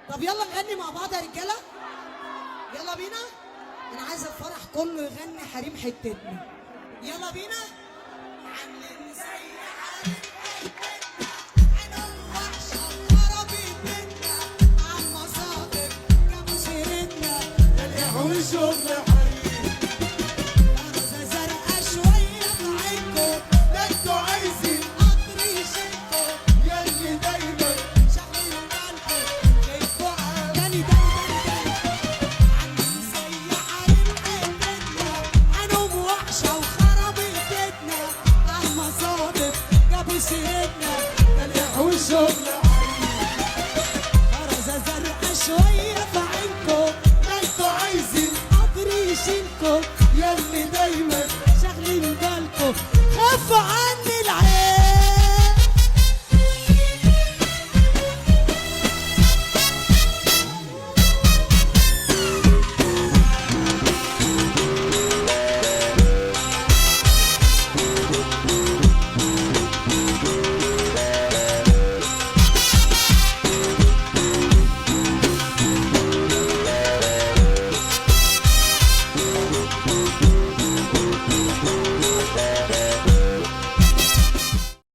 طب يلا نغني مع بعض يا رجاله، يلا بينا. انا عايز الفرح كله يغني حريم حتتنا، يلا بينا. عاملين زي حريم حتتنا، انا وحشه وخرابيط بيتنا، عم مصادر جابوا سيرتنا، القهوة والشغل حريم، أرزة زرقا شويه في عينكم، ده انتوا عايزين قطر يشدكم، ياللي دايما شغل بالكم جايبكوا تاني تاني تاني تاني. عاملين زي حريم حتتنا، انا وحشه وخرابيط بيتنا، عم مصادر جابوا سيرتنا، القهوة والشغل حريم، أرزة زرقا شويه